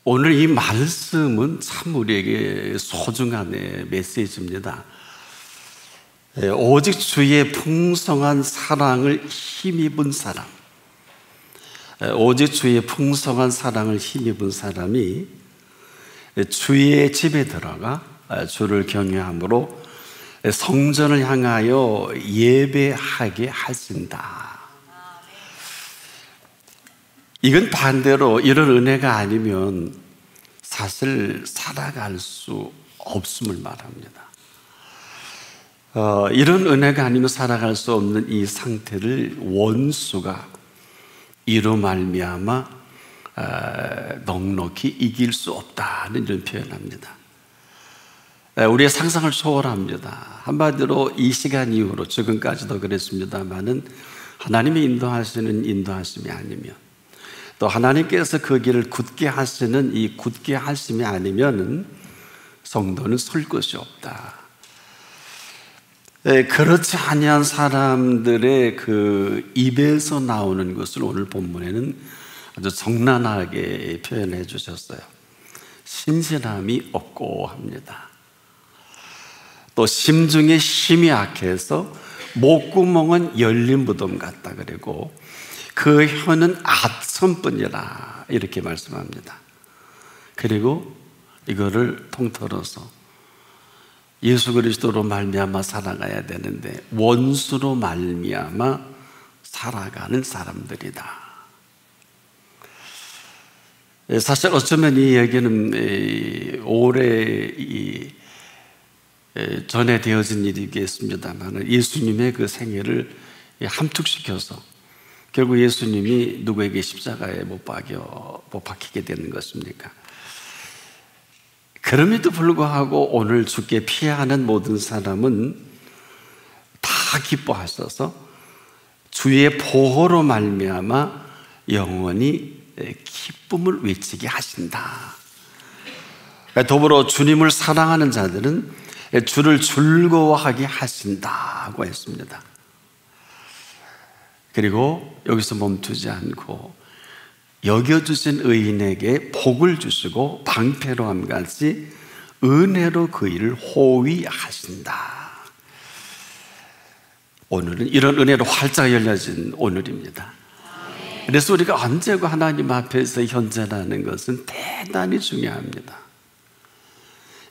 오늘 이 말씀은 참 우리에게 소중한 메시지입니다. 오직 주의 풍성한 사랑을 힘입은 사람, 오직 주의 풍성한 사랑을 힘입은 사람이 주의 집에 들어가 주를 경외함으로 성전을 향하여 예배하게 하신다. 이건 반대로 이런 은혜가 아니면 사실 살아갈 수 없음을 말합니다. 이런 은혜가 아니면 살아갈 수 없는 이 상태를 원수가 이로 말미암아 넉넉히 이길 수 없다는 이런 표현합니다. 우리의 상상을 초월합니다. 한마디로 이 시간 이후로 지금까지도 그랬습니다만은 하나님이 인도하시는 인도하심이 아니면, 또 하나님께서 그 길을 굳게 하시는 이 굳게 하심이 아니면 성도는 설 것이 없다. 그렇지 아니한 사람들의 그 입에서 나오는 것을 오늘 본문에는 아주 적나라하게 표현해 주셨어요. 신실함이 없고 합니다. 또 심중에 힘이 약해서 목구멍은 열린 무덤 같다 그리고 그 혀는 악천뿐이라 이렇게 말씀합니다. 그리고 이거를 통틀어서 예수 그리스도로 말미암아 살아가야 되는데 원수로 말미암아 살아가는 사람들이다. 사실 어쩌면 이 얘기는 오래 전에 되어진 일이겠습니다만 예수님의 그 생애를 함축시켜서 결국 예수님이 누구에게 십자가에 못 박히게 되는 것입니까? 그럼에도 불구하고 오늘 주께 피하는 모든 사람은 다 기뻐하셔서 주의 보호로 말미암아 영원히 기쁨을 외치게 하신다. 더불어 주님을 사랑하는 자들은 주를 즐거워하게 하신다고 했습니다. 그리고 여기서 멈추지 않고 여겨주신 의인에게 복을 주시고 방패로함 같이 은혜로 그 일을 호위하신다. 오늘은 이런 은혜로 활짝 열려진 오늘입니다. 그래서 우리가 언제고 하나님 앞에서 현존하는 것은 대단히 중요합니다.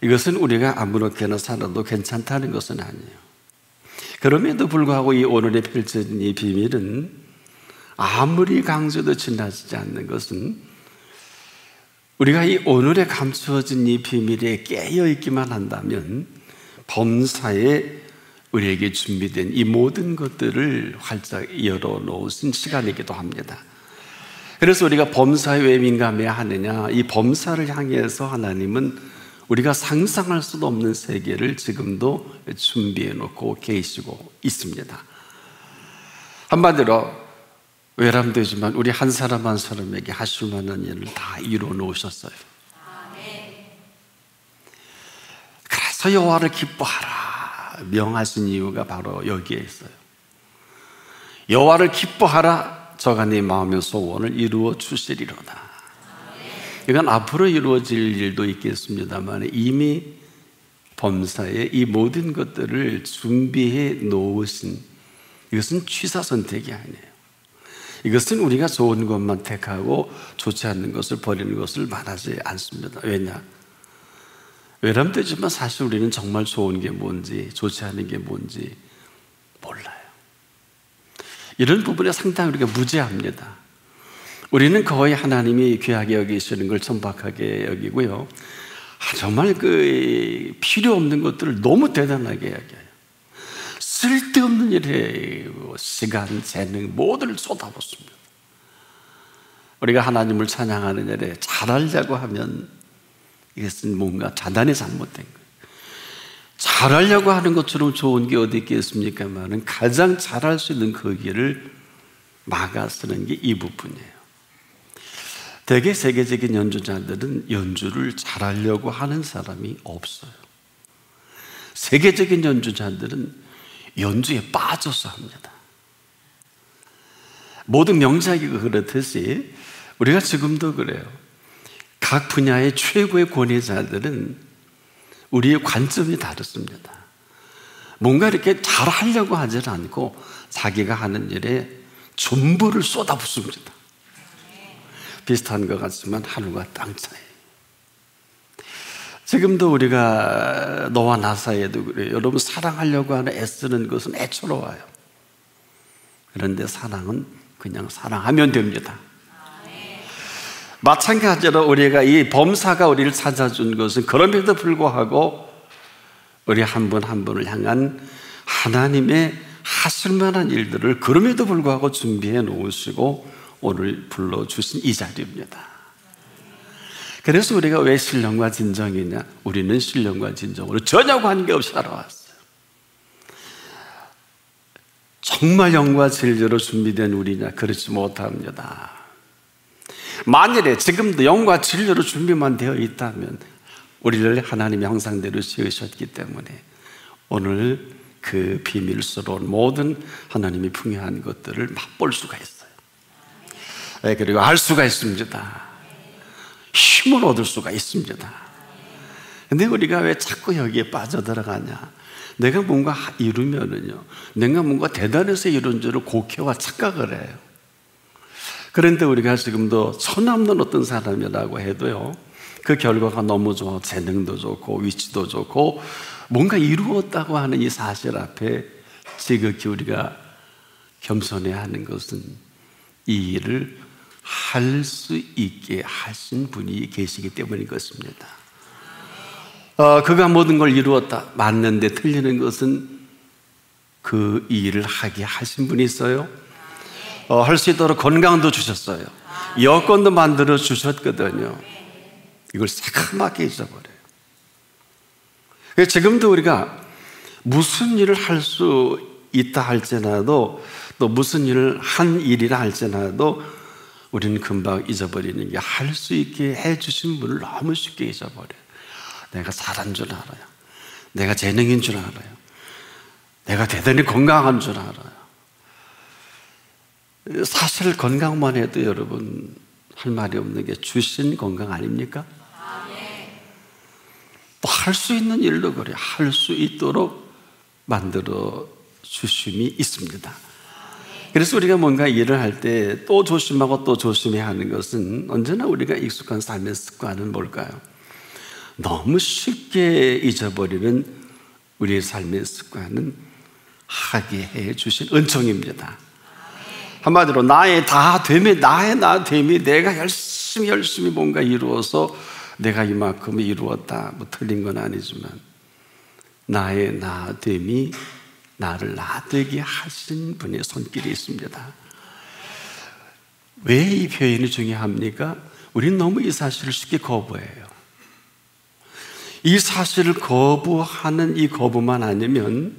이것은 우리가 아무렇게나 살아도 괜찮다는 것은 아니에요. 그럼에도 불구하고 이 오늘에 펼쳐진 이 비밀은 아무리 강조도 지나치지 않는 것은 우리가 이 오늘에 감추어진 이 비밀에 깨어있기만 한다면 범사에 우리에게 준비된 이 모든 것들을 활짝 열어놓으신 시간이기도 합니다. 그래서 우리가 범사에 왜 민감해야 하느냐, 이 범사를 향해서 하나님은 우리가 상상할 수도 없는 세계를 지금도 준비해 놓고 계시고 있습니다. 한마디로 외람되지만 우리 한 사람 한 사람에게 하실 만한 일을 다 이루어 놓으셨어요. 그래서 여호와를 기뻐하라 명하신 이유가 바로 여기에 있어요. 여호와를 기뻐하라 저가 네 마음의 소원을 이루어 주시리로다. 이건 앞으로 이루어질 일도 있겠습니다만 이미 범사에 이 모든 것들을 준비해 놓으신, 이것은 취사 선택이 아니에요. 이것은 우리가 좋은 것만 택하고 좋지 않는 것을 버리는 것을 말하지 않습니다. 왜냐? 외람되지만 사실 우리는 정말 좋은 게 뭔지 좋지 않은 게 뭔지 몰라요. 이런 부분에 상당히 우리가 무지합니다. 우리는 거의 하나님이 귀하게 여기시는 걸 천박하게 여기고요, 정말 그 필요 없는 것들을 너무 대단하게 여겨요. 쓸데없는 일에 시간, 재능 모두를 쏟아붓습니다. 우리가 하나님을 찬양하는 일에 잘하려고 하면 이것은 뭔가 자단이 잘못된 거예요. 잘하려고 하는 것처럼 좋은 게 어디 있겠습니까만 가장 잘할 수 있는 그 길을 막아서는 게 이 부분이에요. 대개 세계적인 연주자들은 연주를 잘하려고 하는 사람이 없어요. 세계적인 연주자들은 연주에 빠져서 합니다. 모든 명작이 그렇듯이 우리가 지금도 그래요. 각 분야의 최고의 권위자들은 우리의 관점이 다릅니다. 뭔가 이렇게 잘하려고 하지 않고 자기가 하는 일에 전부를 쏟아붓습니다. 비슷한 것 같지만 하늘과 땅 차이. 지금도 우리가 너와 나 사이에도 그래요. 여러분, 사랑하려고 하는 애쓰는 것은 애처로워요. 그런데 사랑은 그냥 사랑하면 됩니다. 마찬가지로 우리가 이 범사가 우리를 찾아준 것은 그럼에도 불구하고 우리 한 분 한 분을 향한 하나님의 하실 만한 일들을 그럼에도 불구하고 준비해 놓으시고 오늘 불러주신 이 자리입니다. 그래서 우리가 왜 신령과 진정이냐? 우리는 신령과 진정으로 전혀 관계없이 살아왔어요. 정말 영과 진리로 준비된 우리냐? 그렇지 못합니다. 만일에 지금도 영과 진리로 준비만 되어 있다면 우리를 하나님의 형상대로 지으셨기 때문에 오늘 그 비밀스러운 모든 하나님이 풍요한 것들을 맛볼 수가 있어요. 그리고 알 수가 있습니다. 힘을 얻을 수가 있습니다. 근데 우리가 왜 자꾸 여기에 빠져들어가냐? 내가 뭔가 이루면은요, 내가 뭔가 대단해서 이룬 줄을 곡해와 착각을 해요. 그런데 우리가 지금도 천없는 어떤 사람이라고 해도요, 그 결과가 너무 좋아, 재능도 좋고 위치도 좋고 뭔가 이루었다고 하는 이 사실 앞에 지극히 우리가 겸손해야 하는 것은 이 일을 할 수 있게 하신 분이 계시기 때문인 것입니다. 그가 모든 걸 이루었다, 맞는데 틀리는 것은 그 일을 하게 하신 분이 있어요. 할 수 있도록 건강도 주셨어요. 여건도 만들어 주셨거든요. 이걸 새카맣게 잊어버려요. 지금도 우리가 무슨 일을 할 수 있다 할지라도, 또 무슨 일을 한 일이라 할지라도 우리는 금방 잊어버리는 게, 할 수 있게 해주신 분을 너무 쉽게 잊어버려요. 내가 잘한 줄 알아요. 내가 재능인 줄 알아요. 내가 대단히 건강한 줄 알아요. 사실 건강만 해도 여러분 할 말이 없는 게 주신 건강 아닙니까? 또 할 수 있는 일도 그래요. 할 수 있도록 만들어 주심이 있습니다. 그래서 우리가 뭔가 일을 할 때 또 조심하고 또 조심해야 하는 것은, 언제나 우리가 익숙한 삶의 습관은 뭘까요? 너무 쉽게 잊어버리는 우리의 삶의 습관은 하게 해 주신 은총입니다. 한마디로 나의 다됨이, 나의 나됨이 내가 열심히 뭔가 이루어서 내가 이만큼 이루었다, 뭐 틀린 건 아니지만 나의 나됨이 나를 나되게 하신 분의 손길이 있습니다. 왜 이 표현이 중요합니까? 우리는 너무 이 사실을 쉽게 거부해요. 이 사실을 거부하는 이 거부만 아니면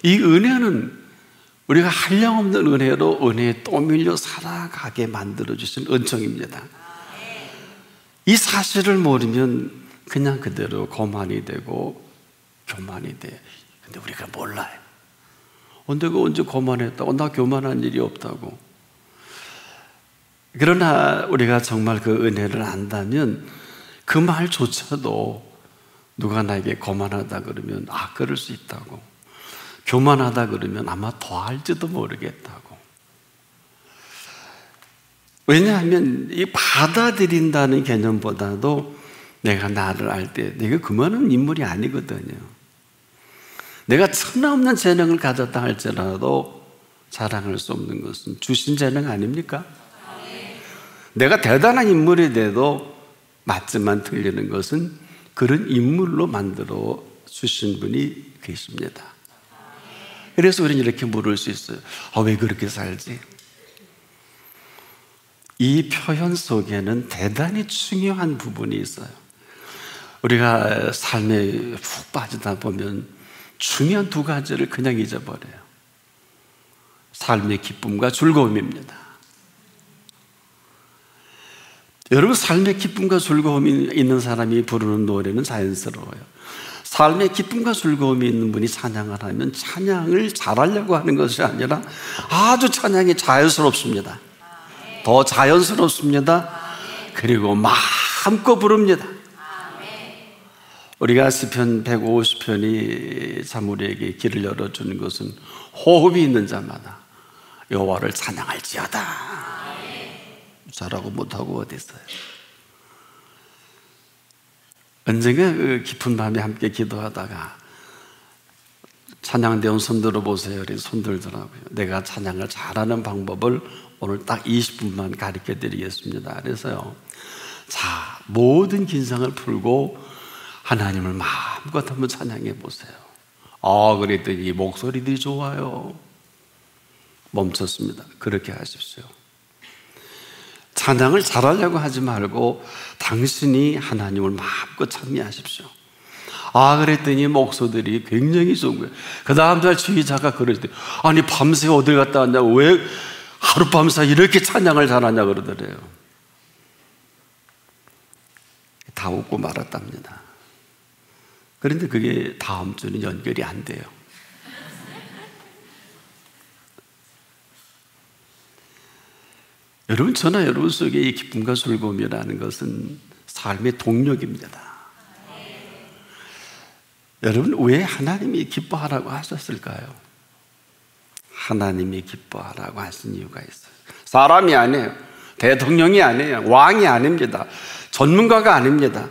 이 은혜는 우리가 한량없는 은혜로 은혜에 떠밀려 살아가게 만들어주신 은총입니다. 이 사실을 모르면 그냥 그대로 거만이 되고 교만이 돼. 근데 우리가 몰라요. 내가 언제 거만했다고? 나 교만한 일이 없다고. 그러나 우리가 정말 그 은혜를 안다면 그 말조차도 누가 나에게 거만하다 그러면 그럴 수 있다고, 교만하다 그러면 아마 더 할지도 모르겠다고. 왜냐하면 이 받아들인다는 개념보다도 내가 나를 알 때 내가 그만한 인물이 아니거든요. 내가 천하없는 재능을 가졌다 할지라도 자랑할 수 없는 것은 주신 재능 아닙니까? 내가 대단한 인물이 돼도 맞지만 틀리는 것은 그런 인물로 만들어 주신 분이 계십니다. 그래서 우리는 이렇게 물을 수 있어요. 왜 그렇게 살지? 이 표현 속에는 대단히 중요한 부분이 있어요. 우리가 삶에 푹 빠지다 보면 중요한 두 가지를 그냥 잊어버려요. 삶의 기쁨과 즐거움입니다. 여러분, 삶의 기쁨과 즐거움이 있는 사람이 부르는 노래는 자연스러워요. 삶의 기쁨과 즐거움이 있는 분이 찬양을 하면 찬양을 잘하려고 하는 것이 아니라 아주 찬양이 자연스럽습니다. 더 자연스럽습니다. 그리고 참고 부릅니다. 우리가 시편 150편이 참 우리에게 길을 열어주는 것은 호흡이 있는 자마다 여호와를 찬양할지어다. 잘하고 못하고 어디 있어요? 언젠가 그 깊은 밤에 함께 기도하다가 찬양대원 손 들어보세요. 손 들더라고요. 내가 찬양을 잘하는 방법을 오늘 딱 20분만 가르쳐 드리겠습니다. 그래서요, 자, 모든 긴장을 풀고 하나님을 마음껏 한번 찬양해 보세요. 그랬더니 목소리들이 좋아요. 멈췄습니다. 그렇게 하십시오. 찬양을 잘하려고 하지 말고 당신이 하나님을 마음껏 찬미하십시오. 그랬더니 목소들이 굉장히 좋은 거예요. 그 다음날 지휘자가 그랬더니 아니 밤새 어딜 갔다 왔냐고, 왜 하룻밤새 이렇게 찬양을 잘하냐 그러더래요. 다 웃고 말았답니다. 그런데 그게 다음 주는 연결이 안 돼요. 여러분, 저나 여러분 속에 이 기쁨과 즐거움이라는 것은 삶의 동력입니다. 여러분, 왜 하나님이 기뻐하라고 하셨을까요? 하나님이 기뻐하라고 하신 이유가 있어요. 사람이 아니에요. 대통령이 아니에요. 왕이 아닙니다. 전문가가 아닙니다.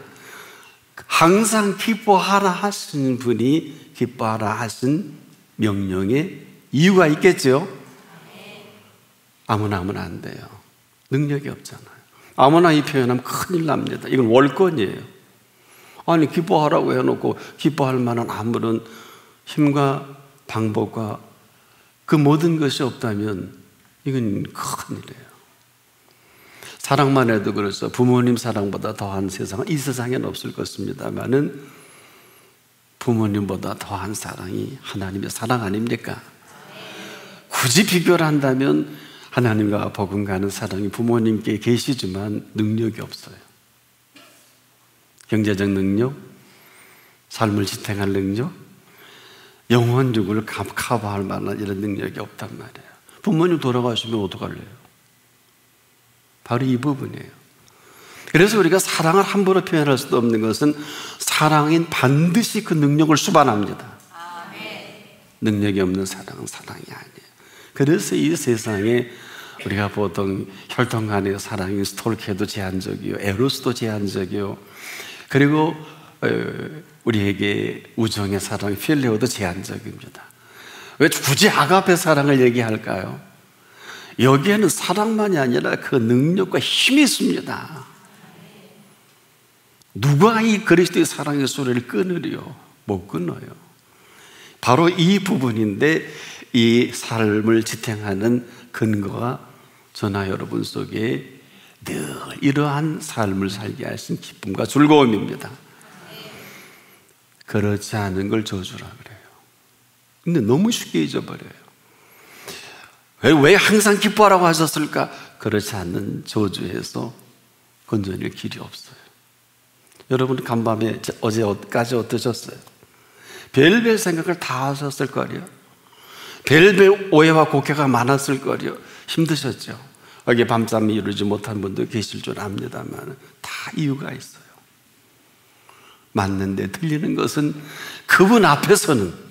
항상 기뻐하라 하신 분이 기뻐하라 하신 명령에 이유가 있겠죠? 아무나 하면 안 돼요. 능력이 없잖아요. 아무나 이 표현하면 큰일 납니다. 이건 월권이에요. 아니, 기뻐하라고 해놓고 기뻐할 만한 아무런 힘과 방법과 그 모든 것이 없다면 이건 큰일이에요. 사랑만 해도 그래서 부모님 사랑보다 더한 세상은 이 세상에는 없을 것입니다만은 부모님보다 더한 사랑이 하나님의 사랑 아닙니까? 굳이 비교를 한다면 하나님과 버금가는 사랑이 부모님께 계시지만 능력이 없어요. 경제적 능력, 삶을 지탱할 능력, 영혼육을 커버할 만한 이런 능력이 없단 말이에요. 부모님 돌아가시면 어떡할래요? 바로 이 부분이에요. 그래서 우리가 사랑을 함부로 표현할 수도 없는 것은 사랑인 반드시 그 능력을 수반합니다. 능력이 없는 사랑은 사랑이 아니에요. 그래서 이 세상에 우리가 보통 혈통 간의 사랑이 스톨케도 제한적이요, 에로스도 제한적이요, 그리고 우리에게 우정의 사랑, 필레오도 제한적입니다. 왜 굳이 아가페 사랑을 얘기할까요? 여기에는 사랑만이 아니라 그 능력과 힘이 있습니다. 누가 이 그리스도의 사랑의 소리를 끊으리요? 못 끊어요. 바로 이 부분인데 이 삶을 지탱하는 근거가 저나 여러분 속에 늘 이러한 삶을 살게 하신 기쁨과 즐거움입니다. 그렇지 않은 걸 저주라 그래요. 근데 너무 쉽게 잊어버려요. 왜 항상 기뻐하라고 하셨을까? 그렇지 않는 저주에서 건져낼 길이 없어요. 여러분, 간밤에 어제까지 어떠셨어요? 별별 생각을 다 하셨을 거예요. 별별 오해와 곡해가 많았을 거예요. 힘드셨죠? 여기 밤잠 이루지 못한 분도 계실 줄 압니다만 다 이유가 있어요. 맞는데 틀리는 것은 그분 앞에서는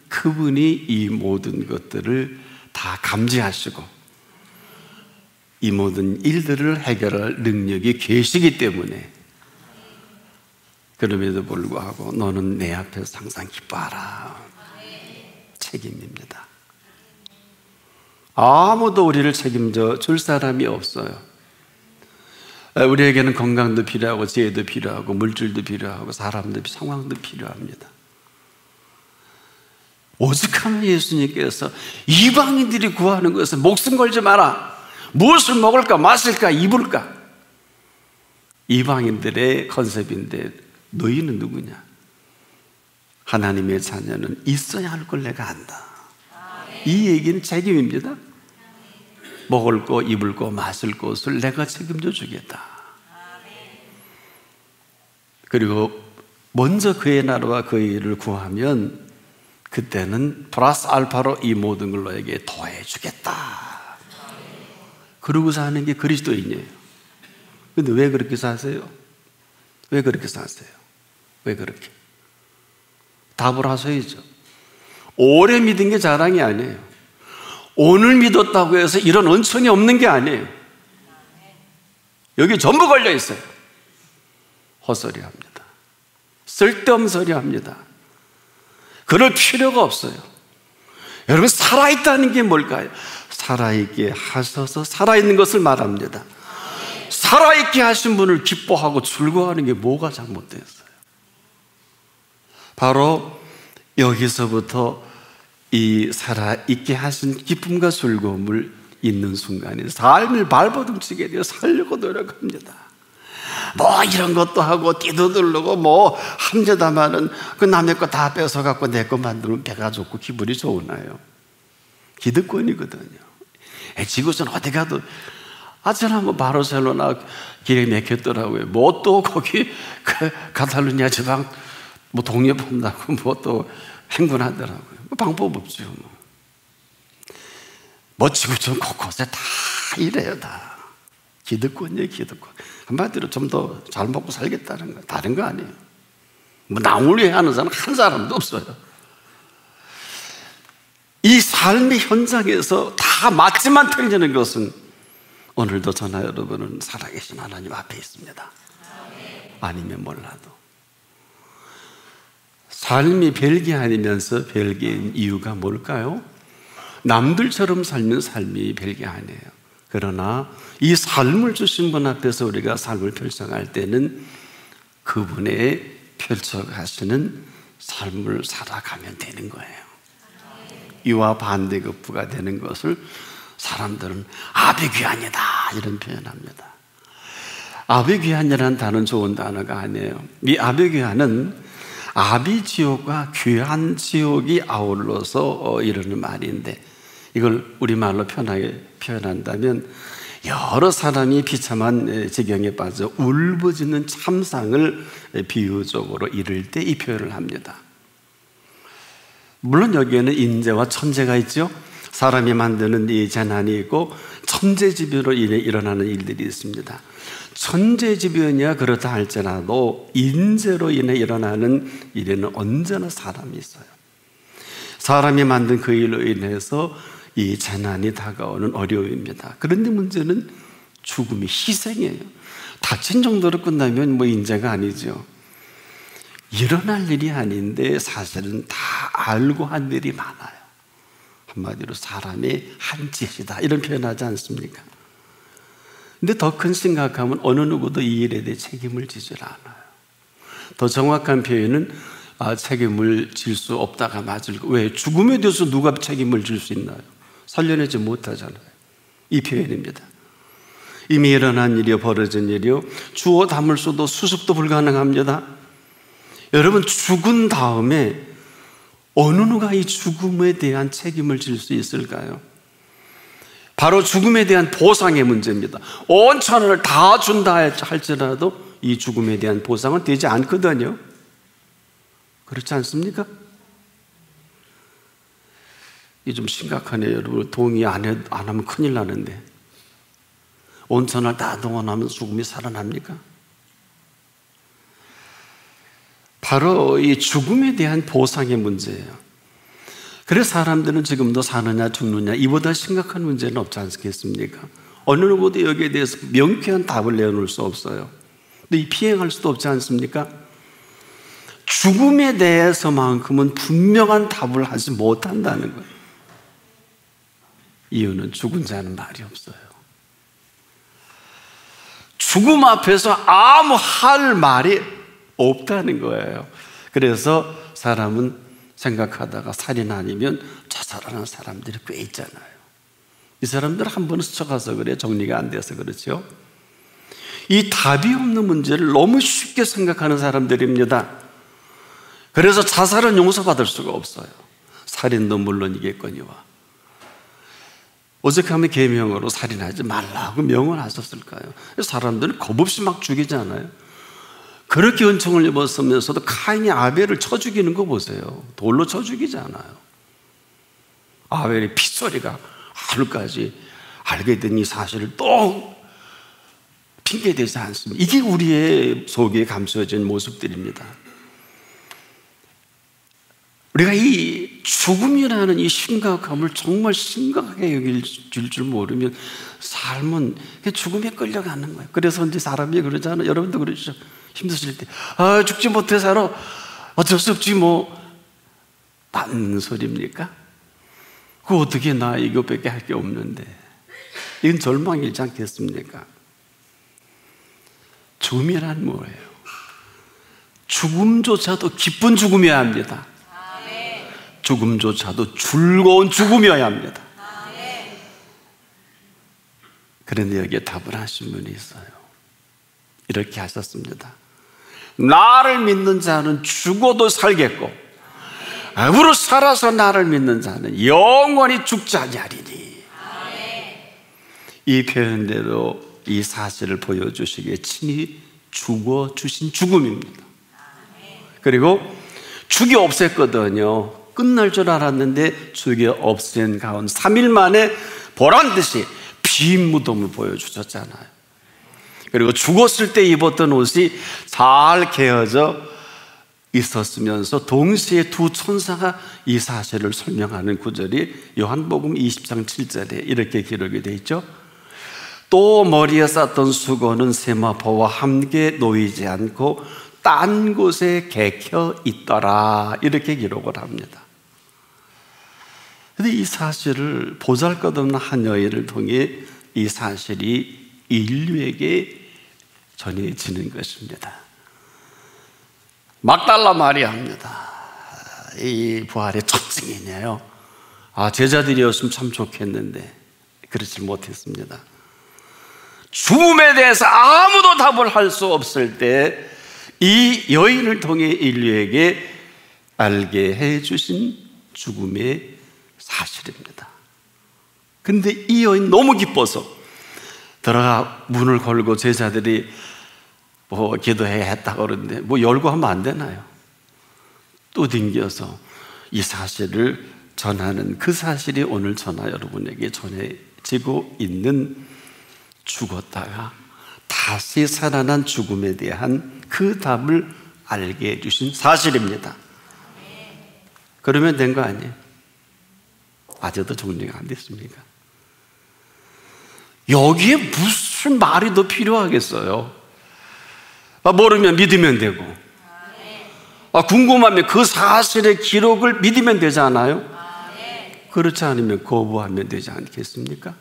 그분이 이 모든 것들을 다 감지하시고 이 모든 일들을 해결할 능력이 계시기 때문에, 그럼에도 불구하고 너는 내 앞에서 항상 기뻐하라. 책임입니다. 아무도 우리를 책임져 줄 사람이 없어요. 우리에게는 건강도 필요하고 지혜도 필요하고 물질도 필요하고 사람도 상황도 필요합니다. 오죽하면 예수님께서 이방인들이 구하는 것은 목숨 걸지 마라. 무엇을 먹을까 마실까 입을까. 이방인들의 컨셉인데 너희는 누구냐? 하나님의 자녀는 있어야 할 걸 내가 안다. 이 얘기는 책임입니다. 먹을 거 입을 거 마실 것을 내가 책임져 주겠다. 그리고 먼저 그의 나라와 그의 일을 구하면 그때는 플러스 알파로 이 모든 걸 너에게 더해 주겠다. 그러고 사는 게 그리스도인이에요. 근데 왜 그렇게 사세요? 왜 그렇게 사세요? 왜 그렇게? 답을 하셔야죠. 오래 믿은 게 자랑이 아니에요. 오늘 믿었다고 해서 이런 은총이 없는 게 아니에요. 여기 전부 걸려 있어요. 헛소리 합니다. 쓸데없는 소리 합니다. 그럴 필요가 없어요. 여러분, 살아있다는 게 뭘까요? 살아있게 하셔서 살아있는 것을 말합니다. 살아있게 하신 분을 기뻐하고 즐거워하는 게 뭐가 잘못됐어요? 바로 여기서부터 이 살아있게 하신 기쁨과 즐거움을 있는 순간에 삶을 발버둥치게 되어 살려고 노력합니다. 뭐 이런 것도 하고 뛰어들고 뭐 합니다마는 그 남의 거 다 뺏어갖고 내 거 만들면 배가 좋고 기분이 좋으나요? 기득권이거든요. 지구촌 어디 가도 저는 뭐 바르셀로나 길에 막혔더라고요. 뭐 또 거기 그 카탈루냐 지방 뭐 독립한다고 뭐 또 행군하더라고요. 방법 없죠. 뭐 지구촌 곳곳에 다 이래요. 다 기득권이에요. 기득권. 한마디로 좀 더 잘 먹고 살겠다는 거, 다른 거 아니에요. 뭐 남을 위해 하는 사람 한 사람도 없어요. 이 삶의 현장에서 다 맞지만 틀리는 것은 오늘도 저나 여러분은 살아계신 하나님 앞에 있습니다. 아니면 몰라도 삶이 별게 아니면서 별개인 이유가 뭘까요? 남들처럼 살면 삶이 별게 아니에요. 그러나 이 삶을 주신 분 앞에서 우리가 삶을 펼쳐갈 때는 그분의 펼쳐가시는 삶을 살아가면 되는 거예요. 이와 반대급부가 되는 것을 사람들은 아비귀환이다 이런 표현합니다. 아비귀환이라는 단어는 좋은 단어가 아니에요. 이 아비귀환은 아비지옥과 귀환지옥이 아울러서 이르는 말인데, 이걸 우리말로 편하게 표현한다면 여러 사람이 비참한 지경에 빠져 울부짖는 참상을 비유적으로 이를 때 이 표현을 합니다. 물론 여기에는 인재와 천재가 있죠. 사람이 만드는 이 재난이 있고 천재지변으로 인해 일어나는 일들이 있습니다. 천재지변이야 그렇다 할지라도 인재로 인해 일어나는 일에는 언제나 사람이 있어요. 사람이 만든 그 일로 인해서 이 재난이 다가오는 어려움입니다. 그런데 문제는 죽음이 희생이에요. 다친 정도로 끝나면 뭐 인재가 아니죠. 일어날 일이 아닌데 사실은 다 알고 한 일이 많아요. 한마디로 사람의 한 짓이다 이런 표현하지 않습니까? 근데 더 큰 심각함은 어느 누구도 이 일에 대해 책임을 지질 않아요. 더 정확한 표현은 책임을 질 수 없다가 맞을 거. 왜? 죽음에 대해서 누가 책임을 질 수 있나요? 살려내지 못하잖아요. 이 표현입니다. 이미 일어난 일이요, 벌어진 일이요, 주워 담을 수도 수습도 불가능합니다. 여러분, 죽은 다음에 어느 누가 이 죽음에 대한 책임을 질 수 있을까요? 바로 죽음에 대한 보상의 문제입니다. 온 천하를 다 준다 할지라도 이 죽음에 대한 보상은 되지 않거든요. 그렇지 않습니까? 이게 좀 심각하네요. 여러분, 동의 안 하면 큰일 나는데 온 천하를 다 동원하면 죽음이 살아납니까? 바로 이 죽음에 대한 보상의 문제예요. 그래서 사람들은 지금도 사느냐 죽느냐 이보다 심각한 문제는 없지 않겠습니까? 어느 누구도 여기에 대해서 명쾌한 답을 내놓을 수 없어요. 근데 이 피행할 수도 없지 않습니까? 죽음에 대해서만큼은 분명한 답을 하지 못한다는 거예요. 이유는 죽은 자는 말이 없어요. 죽음 앞에서 아무 할 말이 없다는 거예요. 그래서 사람은 생각하다가 살인 아니면 자살하는 사람들이 꽤 있잖아요. 이 사람들 한 번 스쳐가서 그래, 정리가 안 돼서 그렇죠. 이 답이 없는 문제를 너무 쉽게 생각하는 사람들입니다. 그래서 자살은 용서받을 수가 없어요. 살인도 물론이겠거니와. 어떻게 하면 계명으로 살인하지 말라고 명을 하셨을까요? 사람들은 겁없이 막 죽이잖아요. 그렇게 은총을 입었으면서도 카인이 아벨을 쳐 죽이는 거 보세요. 돌로 쳐 죽이잖아요. 아벨의 핏소리가 하늘까지 알게 된 이 사실을 또 핑계대지 않습니다. 이게 우리의 속에 감춰진 모습들입니다. 우리가 이 죽음이라는 이 심각함을 정말 심각하게 여길 줄 모르면 삶은 죽음에 끌려가는 거예요. 그래서 이제 사람이 그러잖아요. 여러분도 그러시죠. 힘드실 때, 죽지 못해 살아. 어쩔 수 없지 뭐. 맞는 소리입니까? 그 어떻게 나 이거밖에 할 게 없는데. 이건 절망이지 않겠습니까? 죽음이란 뭐예요? 죽음조차도 기쁜 죽음이어야 합니다. 죽음조차도 즐거운 죽음이어야 합니다. 그런데 여기에 답을 하신 분이 있어요. 이렇게 하셨습니다. 나를 믿는 자는 죽어도 살겠고 앞으로 살아서 나를 믿는 자는 영원히 죽지 아니하리니. 이 표현대로 이 사실을 보여주시기에 친히 죽어주신 죽음입니다. 그리고 죽이 없앴거든요. 끝날 줄 알았는데 죽이 없앤 가운데 3일 만에 보란듯이 빈 무덤을 보여주셨잖아요. 그리고 죽었을 때 입었던 옷이 잘 개어져 있었으면서 동시에 두 천사가 이 사실을 설명하는 구절이 요한복음 20장 7절에 이렇게 기록이 되어 있죠. 또 머리에 쌌던 수건은 세마포와 함께 놓이지 않고 딴 곳에 개켜 있더라, 이렇게 기록을 합니다. 그런데 이 사실을 보잘것없는 한 여인을 통해 이 사실이 인류에게 전해지는 것입니다. 막달라 마리아입니다. 이 부활의 첫 증인이에요. 제자들이었으면 참 좋겠는데 그렇지 못했습니다. 죽음에 대해서 아무도 답을 할 수 없을 때 이 여인을 통해 인류에게 알게 해주신 죽음의 사실입니다. 그런데 이 여인 너무 기뻐서 들어가 문을 걸고 제자들이 기도해야 했다고 그러는데 열고 하면 안 되나요? 또 댕겨서 이 사실을 전하는 그 사실이 오늘 저나 여러분에게 전해지고 있는 죽었다가 다시 살아난 죽음에 대한 그 답을 알게 해주신 사실입니다. 그러면 된 거 아니에요? 아직도 정리가 안 됐습니까? 여기에 무슨 말이 더 필요하겠어요? 모르면 믿으면 되고, 궁금하면 그 사실의 기록을 믿으면 되잖아요? 그렇지 않으면 거부하면 되지 않겠습니까?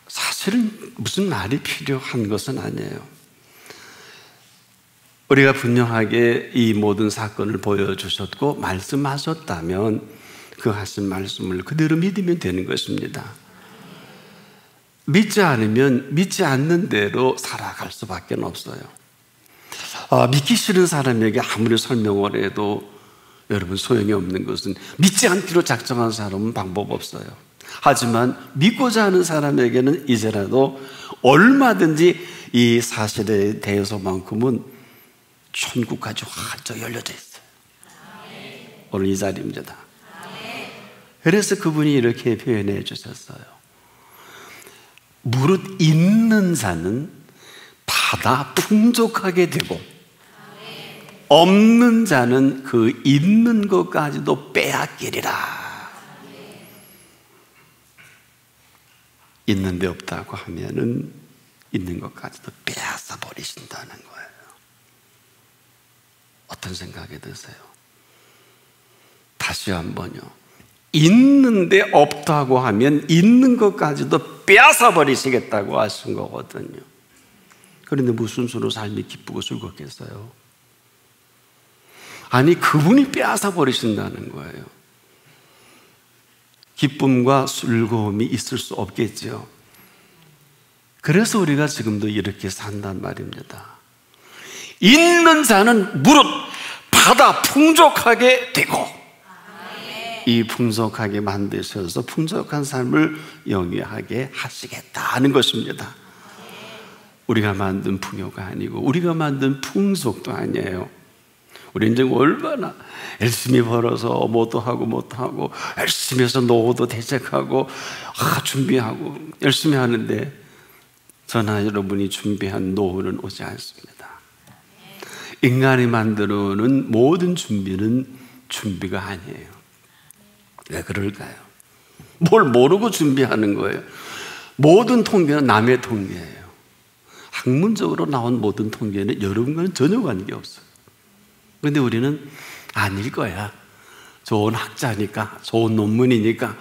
사실은 무슨 말이 필요한 것은 아니에요. 우리가 분명하게 이 모든 사건을 보여주셨고 말씀하셨다면 그 하신 말씀을 그대로 믿으면 되는 것입니다. 믿지 않으면 믿지 않는 대로 살아갈 수밖에 없어요. 믿기 싫은 사람에게 아무리 설명을 해도 여러분 소용이 없는 것은 믿지 않기로 작정한 사람은 방법 없어요. 하지만 믿고자 하는 사람에게는 이제라도 얼마든지 이 사실에 대해서만큼은 천국까지 활짝 열려져 있어요. 오늘 이 자리입니다. 그래서 그분이 이렇게 표현해 주셨어요. 무릇 있는 자는 받아 풍족하게 되고 없는 자는 그 있는 것까지도 빼앗기리라. 있는데 없다고 하면은 있는 것까지도 빼앗아 버리신다는 거예요. 어떤 생각이 드세요? 다시 한번요. 있는데 없다고 하면 있는 것까지도 빼앗아 버리시겠다고 하신 거거든요. 그런데 무슨 수로 삶이 기쁘고 즐겁겠어요? 아니, 그분이 빼앗아 버리신다는 거예요. 기쁨과 즐거움이 있을 수 없겠죠. 그래서 우리가 지금도 이렇게 산단 말입니다. 있는 자는 무릇 받아 풍족하게 되고 이 풍족하게 만드셔서 풍족한 삶을 영위하게 하시겠다는 것입니다. 우리가 만든 풍요가 아니고 우리가 만든 풍속도 아니에요. 우리 이제 얼마나 열심히 벌어서 뭐도 하고 열심히 해서 노후도 대책하고 준비하고 열심히 하는데 저나 여러분이 준비한 노후는 오지 않습니다. 인간이 만들어오는 모든 준비는 준비가 아니에요. 왜 그럴까요? 뭘 모르고 준비하는 거예요. 모든 통계는 남의 통계예요. 학문적으로 나온 모든 통계는 여러분과는 전혀 관계없어요. 그런데 우리는 아닐 거야. 좋은 학자니까, 좋은 논문이니까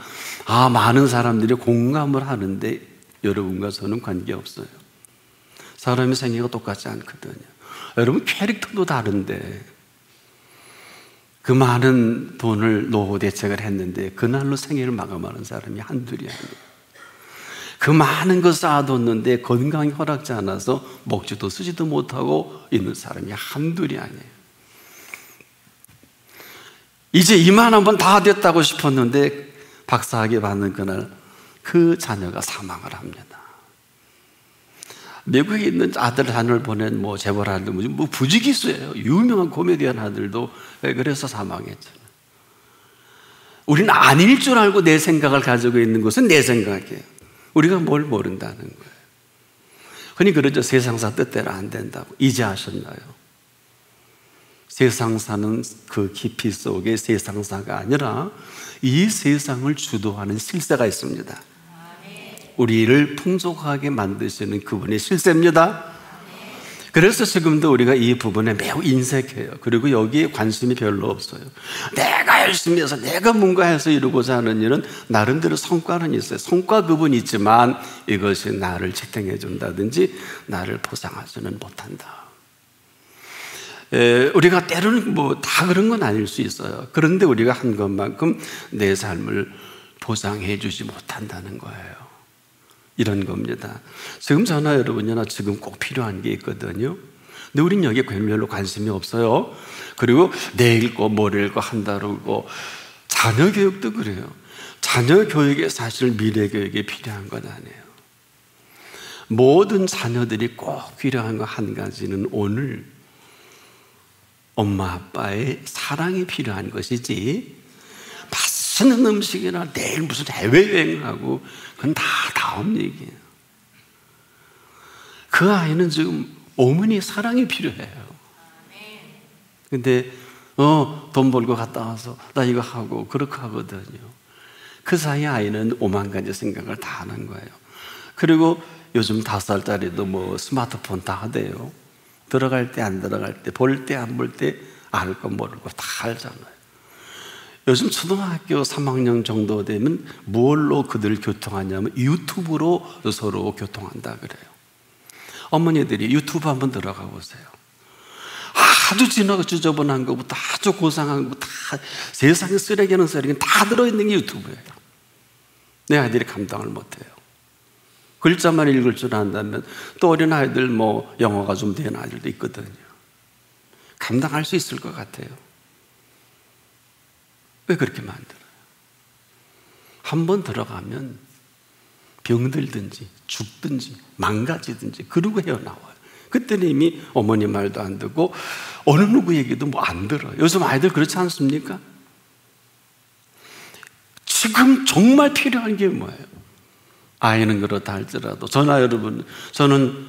많은 사람들이 공감을 하는데 여러분과 저는 관계없어요. 사람의 생애가 똑같지 않거든요. 여러분 캐릭터도 다른데 그 많은 돈을 노후 대책을 했는데 그날로 생애를 마감하는 사람이 한둘이 아니에요. 그 많은 거 쌓아뒀는데 건강이 허락지 않아서 먹지도 쓰지도 못하고 있는 사람이 한둘이 아니에요. 이제 이만하면 다 됐다고 싶었는데 박사학위 받는 그날 그 자녀가 사망을 합니다. 미국에 있는 아들 자녀를 보낸 재벌 아들 부지기수예요. 유명한 코미디언 아들도 그래서 사망했잖아요. 우리는 아닐 줄 알고 내 생각을 가지고 있는 것은 내 생각이에요. 우리가 뭘 모른다는 거예요. 흔히 그러죠. 세상사 뜻대로 안 된다고. 이제 아셨나요? 세상사는 그 깊이 속에 세상사가 아니라 이 세상을 주도하는 실세가 있습니다. 우리를 풍족하게 만드시는 그분의 실세입니다. 그래서 지금도 우리가 이 부분에 매우 인색해요. 그리고 여기에 관심이 별로 없어요. 내가 열심히 해서 내가 뭔가 해서 이루고자 하는 일은 나름대로 성과는 있어요. 성과급은 있지만 이것이 나를 지탱해 준다든지 나를 보상하지는 못한다. 우리가 때로는 다 그런 건 아닐 수 있어요. 그런데 우리가 한 것만큼 내 삶을 보상해 주지 못한다는 거예요. 이런 겁니다. 지금 저나 여러분이나 지금 꼭 필요한 게 있거든요. 근데 우린 여기에 별로 관심이 없어요. 그리고 내일 거 모레일 거 한다고 거 자녀 교육도 그래요. 자녀 교육에 사실 미래 교육에 필요한 건 아니에요. 모든 자녀들이 꼭 필요한 거 한 가지는 오늘 엄마 아빠의 사랑이 필요한 것이지 맛있는 음식이나 내일 무슨 해외여행을 하고 그건 다 다음 얘기예요. 그 아이는 지금 어머니의 사랑이 필요해요. 근데 돈 벌고 갔다 와서 나 이거 하고 그렇게 하거든요. 그 사이 아이는 오만 가지 생각을 다 하는 거예요. 그리고 요즘 5살짜리도 스마트폰 다 하대요. 들어갈 때 안 들어갈 때 볼 때 안 볼 때 알 거 모르고 다 알잖아요. 요즘 초등학교 3학년 정도 되면 무엇로 그들을 교통하냐면 유튜브로 서로 교통한다 그래요. 어머니들이 유튜브 한번 들어가 보세요. 아주 지저분한 것부터 아주 고상한 것부터 다 세상에 쓰레기는 쓰레기는 다 들어있는 게 유튜브예요. 내 아이들이 감당을 못해요. 글자만 읽을 줄 안다면 또 어린 아이들 영어가 좀 되는 아이들도 있거든요. 감당할 수 있을 것 같아요. 왜 그렇게 만들어요? 한번 들어가면 병들든지 죽든지 망가지든지 그러고 헤어나와요. 그때는 이미 어머니 말도 안 듣고 어느 누구 얘기도 안 들어요. 요즘 아이들 그렇지 않습니까? 지금 정말 필요한 게 뭐예요? 아이는 그렇다 할지라도 저나 여러분, 저는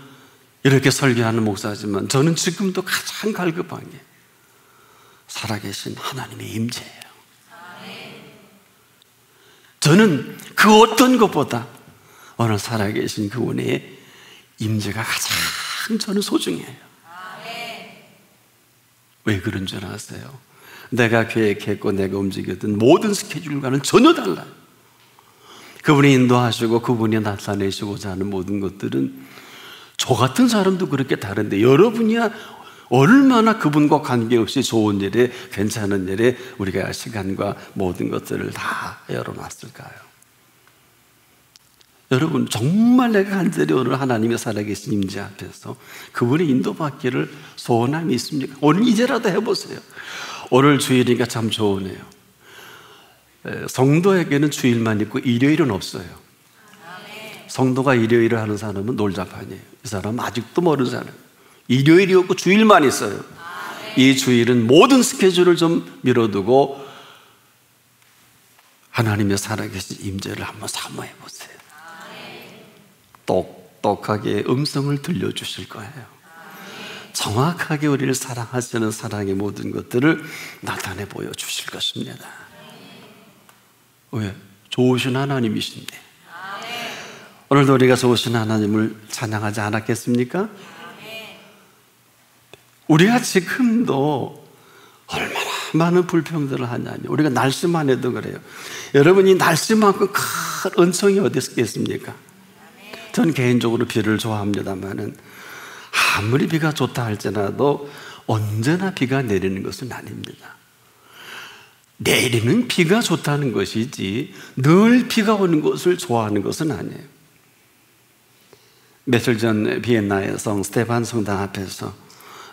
이렇게 설교하는 목사지만 저는 지금도 가장 갈급한 게 살아계신 하나님의 임재예요. 저는 그 어떤 것보다 오늘 살아계신 그분의 임재가 가장 저는 소중해요. 왜 그런 줄 아세요? 내가 계획했고 내가 움직였던 모든 스케줄과는 전혀 달라요. 그분이 인도하시고 그분이 나타내시고자 하는 모든 것들은 저 같은 사람도 그렇게 다른데 여러분이야 얼마나 그분과 관계없이 좋은 일에 괜찮은 일에 우리가 시간과 모든 것들을 다 열어놨을까요? 여러분 정말 내가 간절히 오늘 하나님의 살아계신 임재 앞에서 그분의 인도받기를 소원함이 있습니까? 오늘 이제라도 해보세요. 오늘 주일이니까 참 좋으네요. 성도에게는 주일만 있고 일요일은 없어요. 성도가 일요일을 하는 사람은 놀자판이에요. 이 사람은 아직도 모르는 사람. 일요일이 없고 주일만 있어요. 이 주일은 모든 스케줄을 좀 미뤄두고 하나님의 살아계신 임재를 한번 사모해 보세요. 똑똑하게 음성을 들려주실 거예요. 정확하게 우리를 사랑하시는 사랑의 모든 것들을 나타내 보여주실 것입니다. 왜? 좋으신 하나님이신데. 오늘도 우리가 좋으신 하나님을 찬양하지 않았겠습니까? 우리가 지금도 얼마나 많은 불평들을 하냐면, 우리가 날씨만 해도 그래요. 여러분, 이 날씨만큼 큰 은총이 어디 있겠습니까? 전 개인적으로 비를 좋아합니다만은 아무리 비가 좋다 할지라도 언제나 비가 내리는 것은 아닙니다. 내리는 비가 좋다는 것이지 늘 비가 오는 것을 좋아하는 것은 아니에요. 며칠 전 비엔나의 성 스테판 성당 앞에서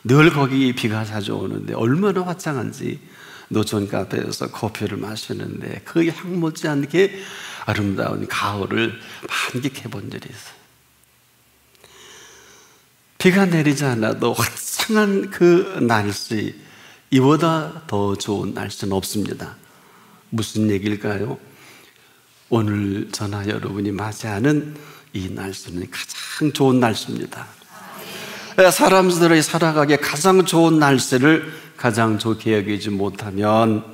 늘 거기 비가 자주 오는데 얼마나 화창한지 노천 카페에서 커피를 마시는데 그 향 못지않게 아름다운 가을을 만끽해 본 적이 있어요. 비가 내리지 않아도 화창한 그 날씨, 이보다 더 좋은 날씨는 없습니다. 무슨 얘기일까요? 오늘 저나 여러분이 맞이하는 이 날씨는 가장 좋은 날씨입니다. 사람들이 살아가기에 가장 좋은 날씨를 가장 좋게 여기지 못하면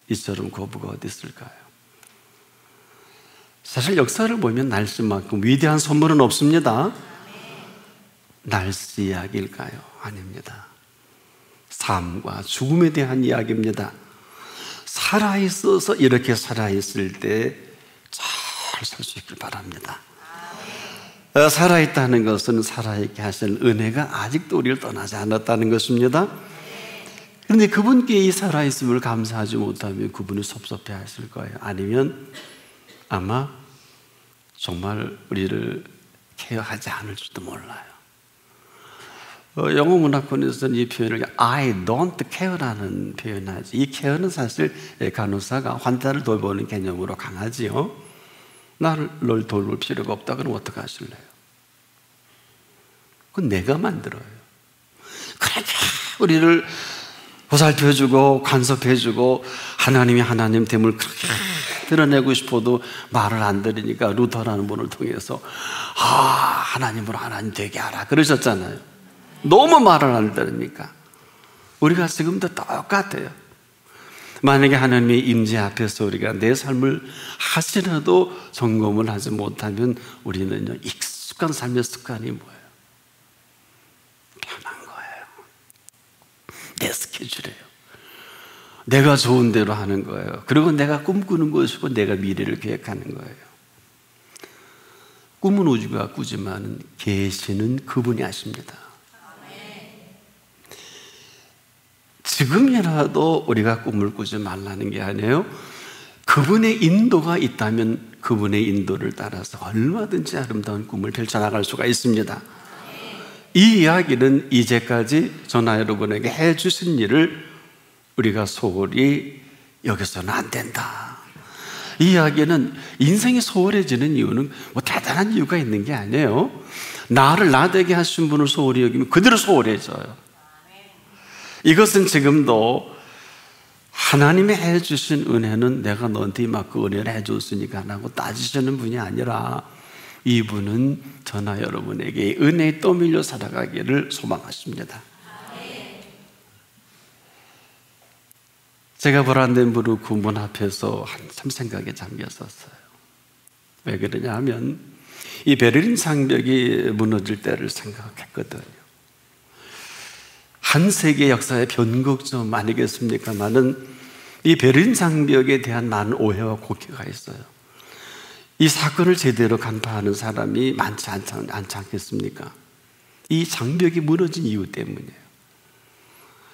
이처럼 거부가 어디 있을까요? 사실 역사를 보면 날씨만큼 위대한 선물은 없습니다. 날씨 이야기일까요? 아닙니다. 삶과 죽음에 대한 이야기입니다. 살아있어서 이렇게 살아있을 때 잘 살 수 있길 바랍니다. 살아있다는 것은 살아있게 하시는 은혜가 아직도 우리를 떠나지 않았다는 것입니다. 그런데 그분께 이 살아있음을 감사하지 못하면 그분은 섭섭해 하실 거예요. 아니면 아마 정말 우리를 케어하지 않을지도 몰라요. 영어 문화권에서는 이 표현을 I don't care라는 표현을 하지. 이 care는 사실 간호사가 환자를 돌보는 개념으로 강하지요. 널 돌볼 필요가 없다 그러면 어떻게 하실래요? 그건 내가 만들어요. 그렇게 우리를 보살펴주고 간섭해주고 하나님이 하나님 됨을 그렇게 드러내고 싶어도 말을 안 들으니까 루터라는 분을 통해서 하나님으로 하나님 되게 하라 그러셨잖아요. 너무 말을 안 들으니까. 우리가 지금도 똑같아요. 만약에 하나님의 임재 앞에서 우리가 내 삶을 하시나도 점검을 하지 못하면 우리는요, 익숙한 삶의 습관이 뭐예요? 편한 거예요. 내 스케줄이에요. 내가 좋은 대로 하는 거예요. 그리고 내가 꿈꾸는 것이고 내가 미래를 계획하는 거예요. 꿈은 우주가 꾸지만 계시는 그분이 아십니다. 지금이라도 우리가 꿈을 꾸지 말라는 게 아니에요. 그분의 인도가 있다면 그분의 인도를 따라서 얼마든지 아름다운 꿈을 펼쳐나갈 수가 있습니다. 이 이야기는 이제까지 저나 여러분에게 해주신 일을 우리가 소홀히 여기서는 안 된다. 이 이야기는 인생이 소홀해지는 이유는 뭐 대단한 이유가 있는 게 아니에요. 나를 나되게 하신 분을 소홀히 여기면 그대로 소홀해져요. 이것은 지금도 하나님이 해주신 은혜는 내가 너한테 이만큼 은혜를 해줬으니까 하고 따지시는 분이 아니라 이분은 저나 여러분에게 은혜에 떠밀려 살아가기를 소망하십니다. 제가 보란된 무릎 문 앞에서 한참 생각에 잠겼었어요. 왜 그러냐 하면 이 베를린 장벽이 무너질 때를 생각했거든요. 한 세계 역사의 변곡점 아니겠습니까만은 이 베를린 장벽에 대한 많은 오해와 곡해가 있어요. 이 사건을 제대로 간파하는 사람이 많지 않겠습니까? 이 장벽이 무너진 이유 때문이에요.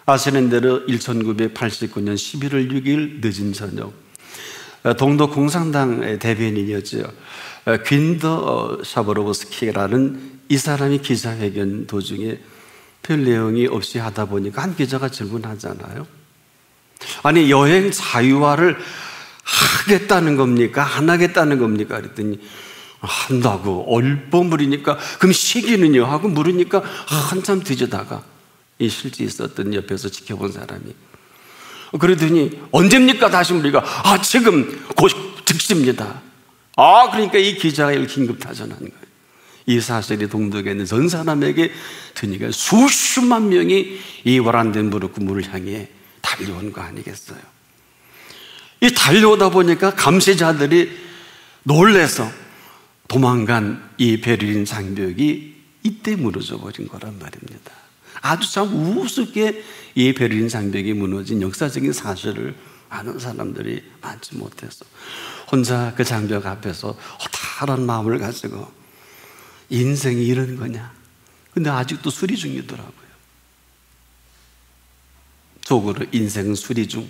아시는 대로 1989년 11월 6일 늦은 저녁, 동독 공산당 대변인이었죠. 귄더 샤버로브스키라는 이 사람이 기자회견 도중에 별 내용이 없이 하다 보니까 한 기자가 질문하잖아요. 아니, 여행 자유화를 하겠다는 겁니까? 안 하겠다는 겁니까? 그랬더니 한다고 얼버무리니까 그럼 시기는요? 하고 물으니까 한참 뒤지다가 이 실제 있었던 옆에서 지켜본 사람이. 그러더니 언제입니까? 다시 우리가 지금 곧 즉시입니다. 그러니까 이 기자가 이걸 긴급 타전한 거예요. 이 사실이 동독에 있는 전 사람에게 드니까 수십만 명이 이 와란된 무릎 문을 향해 달려온 거 아니겠어요? 이 달려오다 보니까 감시자들이 놀래서 도망간 이 베를린 장벽이 이때 무너져 버린 거란 말입니다. 아주 참 우습게 이 베를린 장벽이 무너진 역사적인 사실을 아는 사람들이 많지 못해서 혼자 그 장벽 앞에서 허탈한 마음을 가지고 인생이 이런 거냐? 근데 아직도 수리 중이더라고요. 속으로 인생 수리 중.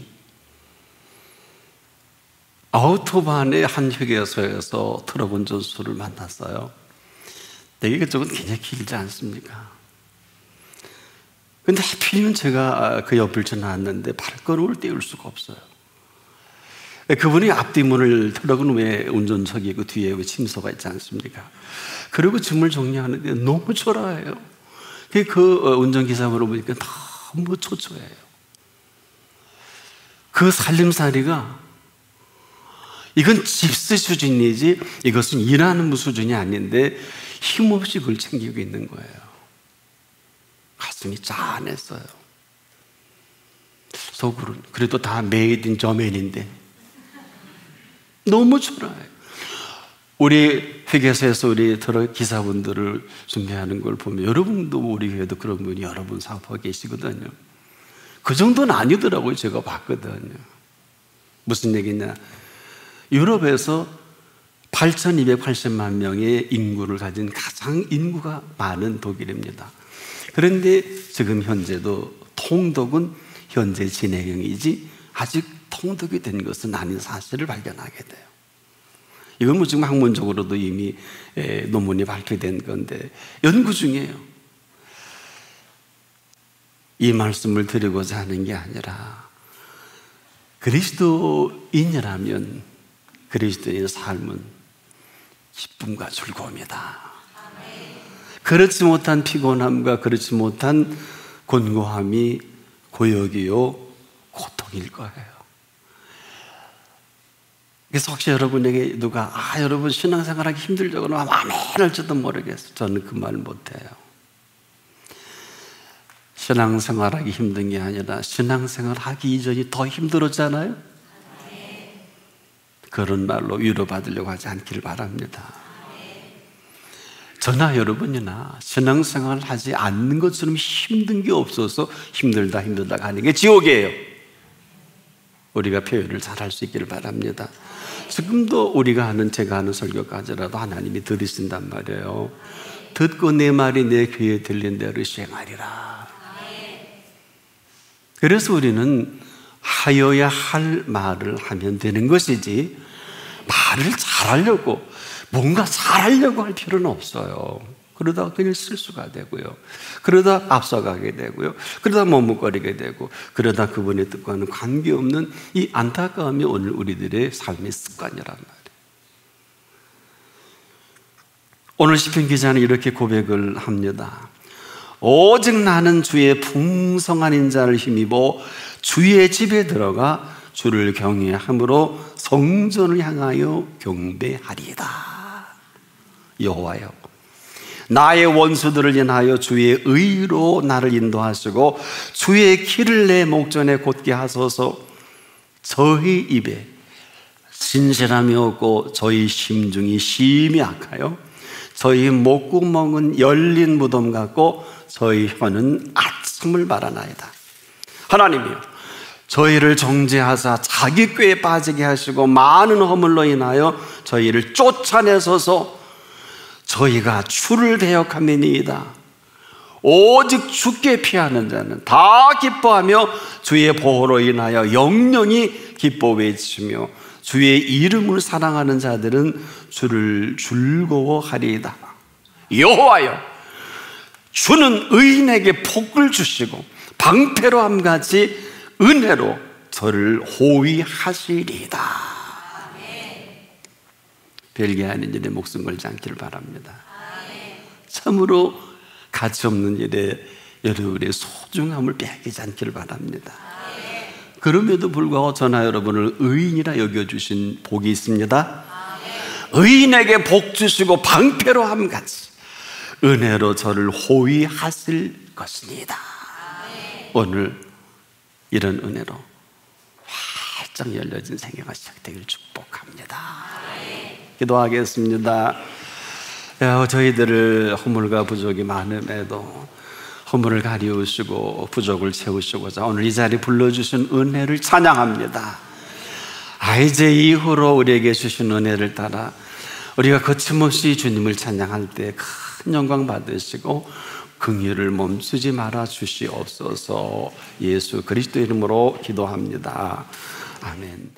아우토반의 한 휴게소에서 트럭 운전수를 만났어요. 되게 그쪽은 굉장히 길지 않습니까? 근데 하필이면 제가 그 옆을 지나왔는데 발걸음을 떼울 수가 없어요. 그분이 앞뒤문을, 트럭은 왜 운전석이 그 뒤에 왜 침소가 있지 않습니까? 그리고 짐을 정리하는데 너무 초라해요. 그 운전기사 물어보니까 너무 초조해요. 그 살림살이가 이건 집세 수준이지 이것은 일하는 수준이 아닌데 힘없이 그걸 챙기고 있는 거예요. 가슴이 짠했어요. 속으로는 그래도 다 메이드 인 저맨인데 너무 초라해요. 우리 회계소에서 우리 트럭 기사분들을 준비하는 걸 보면 여러분도 우리 교회도 그런 분이 여러 분 사업하고 계시거든요. 그 정도는 아니더라고요. 제가 봤거든요. 무슨 얘기냐? 유럽에서 8,280만 명의 인구를 가진 가장 인구가 많은 독일입니다. 그런데 지금 현재도 통독은 현재 진행형이지 아직 통독이 된 것은 아닌 사실을 발견하게 돼요. 이건 뭐 지금 학문적으로도 이미 논문이 발표된 건데 연구 중이에요. 이 말씀을 드리고자 하는 게 아니라 그리스도인이라면 그리스도인의 삶은 기쁨과 즐거움이다. 그렇지 못한 피곤함과 그렇지 못한 곤고함이 고역이요 고통일 거예요. 그래서 혹시 여러분에게 누가 여러분 신앙생활하기 힘들다고 하면 아멘 할지도 모르겠어요. 저는 그 말 못해요. 신앙생활하기 힘든 게 아니라 신앙생활하기 이전이 더 힘들었잖아요. 그런 말로 위로받으려고 하지 않기를 바랍니다. 저나 여러분이나 신앙생활을 하지 않는 것처럼 힘든 게 없어서 힘들다 하는 게 지옥이에요. 우리가 표현을 잘할 수 있기를 바랍니다. 지금도 우리가 하는, 제가 하는 설교까지라도 하나님이 들으신단 말이에요. 듣고 내 말이 내 귀에 들린 대로 시행하리라. 그래서 우리는 하여야 할 말을 하면 되는 것이지 말을 잘하려고 뭔가 잘하려고 할 필요는 없어요. 그러다가 그냥 실수가 되고요. 그러다 앞서가게 되고요. 그러다 머뭇거리게 되고 그러다 그분의 뜻과는 관계없는 이 안타까움이 오늘 우리들의 삶의 습관이란 말이에요. 오늘 시편 기자는 이렇게 고백을 합니다. 오직 나는 주의 풍성한 인자를 힘입어 주의 집에 들어가 주를 경외함으로 성전을 향하여 경배하리이다. 여호와여, 나의 원수들을 인하여 주의 의로 나를 인도하시고 주의 길을 내 목전에 곧게 하소서. 저희 입에 진실함이 없고 저희 심중이 심히 악하여 저희 목구멍은 열린 무덤 같고 저희 혀는 아침을 바라나이다. 하나님이여, 저희를 정죄하사 자기 꾀에 빠지게 하시고 많은 허물로 인하여 저희를 쫓아내소서. 저희가 주를 대역함이니이다. 오직 주께 피하는 자는 다 기뻐하며 주의 보호로 인하여 영영이 기뻐 외치며 주의 이름을 사랑하는 자들은 주를 즐거워하리이다. 여호와여, 주는 의인에게 복을 주시고 방패로함같이 은혜로 저를 호위하시리이다. 별게 아닌 일에 목숨 걸지 않기를 바랍니다. 참으로 가치 없는 일에 여러분의 소중함을 빼앗기지 않기를 바랍니다. 그럼에도 불구하고 저나 여러분을 의인이라 여겨주신 복이 있습니다. 의인에게 복 주시고 방패로함 같이 은혜로 저를 호위하실 것입니다. 오늘 이런 은혜로 활짝 열려진 생애가 시작되기를 축복합니다. 기도하겠습니다. 저희들을 허물과 부족이 많음에도 허물을 가리우시고 부족을 채우시고자 오늘 이 자리에 불러주신 은혜를 찬양합니다. 이제 이후로 우리에게 주신 은혜를 따라 우리가 거침없이 주님을 찬양할 때 큰 영광 받으시고 긍휼을 멈추지 말아 주시옵소서. 예수 그리스도 이름으로 기도합니다. 아멘.